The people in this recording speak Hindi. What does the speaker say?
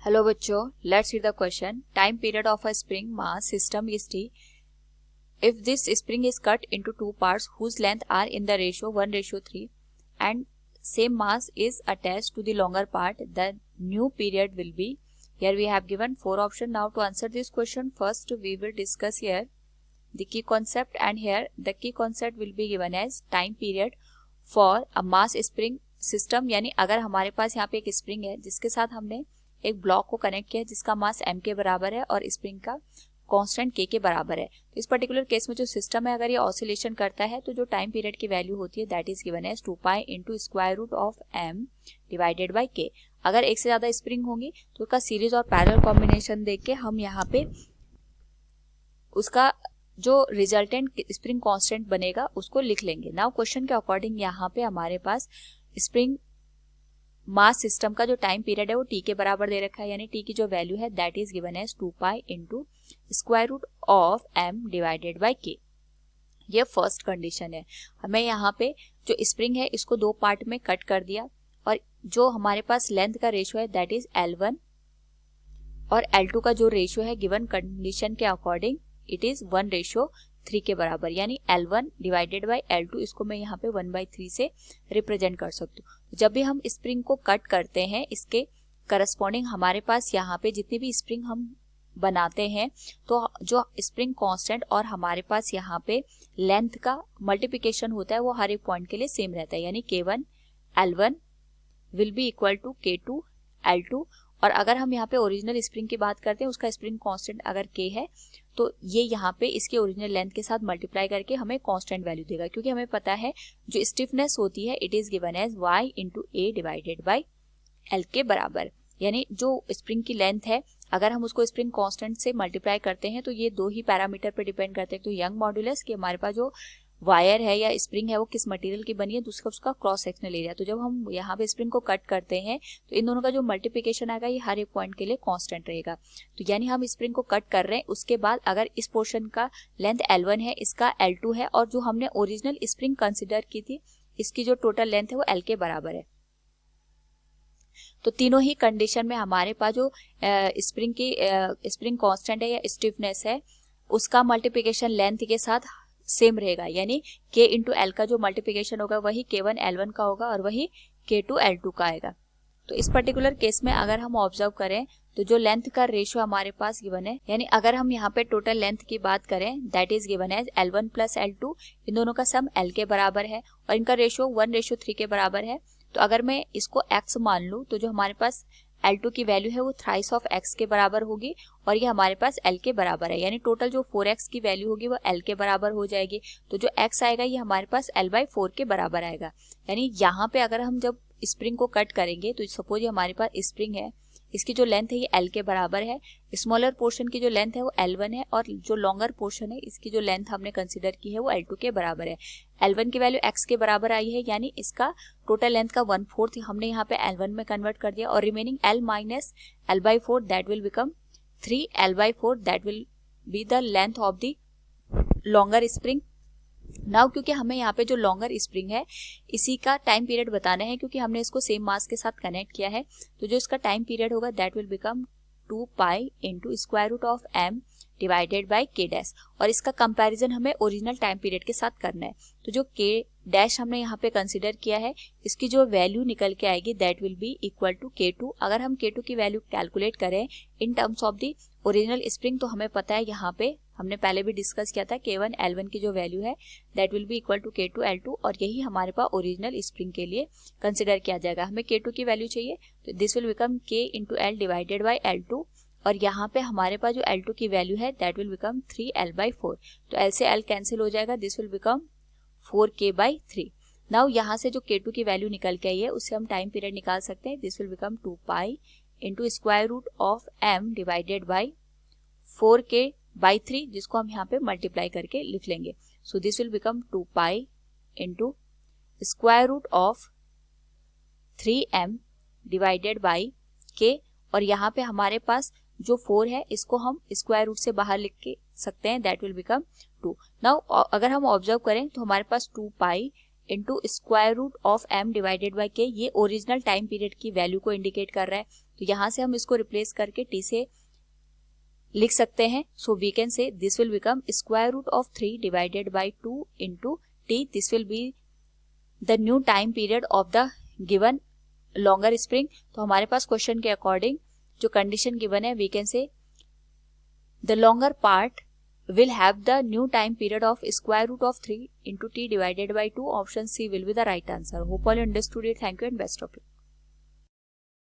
हेलो बच्चों, let's read the question. Time period of a spring mass system is T. If this spring is cut into two parts whose length are in the ratio 1:3 and same mass is attached to the longer part, the new period will be. Here we have given four options. Now to answer this question, first we will discuss here the key concept, and here the key concept will be given as time period for a mass spring system. यानी अगर हमारे पास यहाँ पे एक स्प्रिंग है जिसके साथ हमने एक ब्लॉक को कनेक्ट किया है जिसका मास m के बराबर है और स्प्रिंग का कांस्टेंट k के बराबर है. तो इस पर्टिकुलर केस में जो सिस्टम है अगर ये ऑसिलेशन करता है तो जो टाइम पीरियड की वैल्यू होती है that is given as 2 pi into square root of m divided by k. अगर एक से ज्यादा स्प्रिंग होंगी तो उसका सीरीज और पैरेलल कॉम्बिनेशन देख के हम यहाँ पे उसका जो रिजल्टेंट स्प्रिंग कांस्टेंट बनेगा उसको लिख लेंगे. नाउ क्वेश्चन के अकॉर्डिंग यहाँ पे हमारे पास स्प्रिंग मास सिस्टम का जो टाइम पीरियड है वो t के बराबर दे रखा है, यानी t की जो वैल्यू है that is given as 2 pi into square root of m divided by k. ये फर्स्ट कंडीशन है. हमें यहाँ पे जो स्प्रिंग है इसको दो पार्ट में कट कर दिया और जो हमारे पास लेंथ का रेशियो है दैट इज L1 और L2 का जो रेशियो है गिवन कंडीशन के अकॉर्डिंग इट इज 1:3 के बराबर, यानी L1 डिवाइडेड बाई L2. इसको मैं यहाँ पे 1/3 से रिप्रेजेंट कर सकती हूँ. जब भी हम स्प्रिंग को कट करते हैं इसके करस्पॉन्डिंग हमारे पास यहाँ पे जितनी भी स्प्रिंग हम बनाते हैं तो जो स्प्रिंग कांस्टेंट और हमारे पास यहाँ पे लेंथ का मल्टीप्लिकेशन होता है वो हर एक पॉइंट के लिए सेम रहता है, यानी K1 L1 will be equal to K2 L2. और अगर हम यहाँ पे ओरिजिनल स्प्रिंग की बात करते हैं उसका स्प्रिंग कांस्टेंट अगर K है तो ये यहाँ पे इसके ओरिजिनल लेंथ के साथ मल्टीप्लाई करके हमें कांस्टेंट वैल्यू देगा, क्योंकि हमें पता है जो स्टिफनेस होती है it is given as y into A divided by L के बराबर. यानी जो स्प्रिंग की लेंथ है अगर हम उसको स्प्रिंग कांस्टेंट से मल्टीप्लाई करते हैं तो ये दो ही पैरामीटर पे डिपेंड करते हैं. तो यंग मॉड्यूलस कि हमारे पास जो वायर है या स्प्रिंग है वो किस मटेरियल की बनी है, दूसरा उसका क्रॉस सेक्शनल एरिया. तो जब हम यहाँ पे स्प्रिंग को कट करते हैं तो इन दोनों का जो मल्टीप्लिकेशन आएगा ये हर एक पॉइंट के लिए कांस्टेंट रहेगा. तो यानी हम स्प्रिंग को कट कर रहे हैं उसके बाद अगर इस पोर्शन का लेंथ L1 है इसका L2 है और जो हमने ओरिजिनल स्प्रिंग कंसिडर की थी इसकी जो टोटल लेंथ है वो L के बराबर है. तो तीनों ही कंडीशन में हमारे पास जो स्प्रिंग कांस्टेंट है या स्टिफनेस है उसका मल्टीप्लिकेशन लेंथ के साथ सेम रहेगा, यानी K इंटू L का जो मल्टीप्लिकेशन होगा वही K1 L1 का होगा और वही K2 L2 का आएगा. तो इस पर्टिकुलर केस में अगर हम ऑब्जर्व करें तो जो लेंथ का रेशियो हमारे पास गिवन है, यानी अगर हम यहाँ पे टोटल लेंथ की बात करें that is given as L1 plus L2. इन दोनों का सम L के बराबर है और इनका रेशियो 1:3 के बराबर है. तो अगर मैं इसको x मान लूँ तो जो हमारे पास L2 की वैल्यू है वो थ्राइस ऑफ x के बराबर होगी और ये हमारे पास L के बराबर है, यानी टोटल जो 4x की वैल्यू होगी वो L के बराबर हो जाएगी. तो जो x आएगा ये हमारे पास L/4 के बराबर आएगा. यानी यहाँ पे अगर हम जब स्प्रिंग को कट करेंगे तो सपोज ये हमारे पास स्प्रिंग है, इसकी जो लेंथ है ये L के बराबर है, स्मॉलर पोर्शन की जो लेंथ है वो L1 है और जो लॉन्गर पोर्शन है इसकी जो लेंथ हमने कंसिडर की है वो L2 के बराबर है. L1 की वैल्यू x के बराबर आई है यानी इसका टोटल लेंथ का 1/4 हमने यहाँ पे L1 में कन्वर्ट कर दिया और remaining L minus L/4 that will become 3 L/4 that will be the length of the longer spring. Now क्योंकि हमें यहाँ पे जो लॉन्गर स्प्रिंग है इसी का टाइम पीरियड बताना है क्योंकि हमने इसको सेम मास के साथ कनेक्ट किया है, तो जो इसका टाइम पीरियड होगा that will become 2 pi into square root of m divided by k dash. और इसका कंपैरिजन हमें ओरिजिनल टाइम पीरियड के साथ करना है. तो जो k डैश हमने यहाँ पे कंसिडर किया है इसकी जो वैल्यू निकल के आएगी that will be equal to K2. अगर हम K2 की वैल्यू कैलकुलेट करें in terms of the original spring तो हमें पता है यहाँ पे हमने पहले भी डिस्कस किया था K1 L1 की जो वैल्यू है that will be equal to K2 L2 और यही हमारे पास ओरिजिनल स्प्रिंग के लिए कंसिडर किया जाएगा. हमें K2 की वैल्यू चाहिए तो this will become K into L divided by L2 और यहाँ पे हमारे पास जो L2 की वैल्यू है दैट विल बिकम 3 L/4. तो L से L कैंसिल हो जाएगा, this will become 4K/3. Now यहाँ से जो K2 की वैल्यू निकल के आई है उससे हम टाइम पीरियड निकाल सकते हैं. This will become 2 pi into square root of m divided by 4K/3 जिसको हम यहाँ पे मल्टीप्लाई करके लिख लेंगे. So this will become 2 pi into square root of 3m divided by k और यहाँ पे हमारे पास जो 4 है इसको हम स्क्वायर रूट से बाहर लिख के सकते हैं दैट विल बिकम 2. नाउ अगर हम ऑब्जर्व करें तो हमारे पास 2 pi into square root of m divided by k, ये ओरिजिनल टाइम पीरियड की वैल्यू को इंडिकेट कर रहा है। तो यहाँ से हम इसको रिप्लेस करके t से लिख सकते हैं। So we can say this will become square root of 3 divided by 2 into t, this will be the new time period of the given longer spring. तो हमारे पास क्वेश्चन के अकॉर्डिंग जो कंडीशन गिवन है, we can say the longer part will have the new time period of square root of 3 into t divided by 2. Option C will be the right answer. Hope all you understood it. Thank you and best of luck.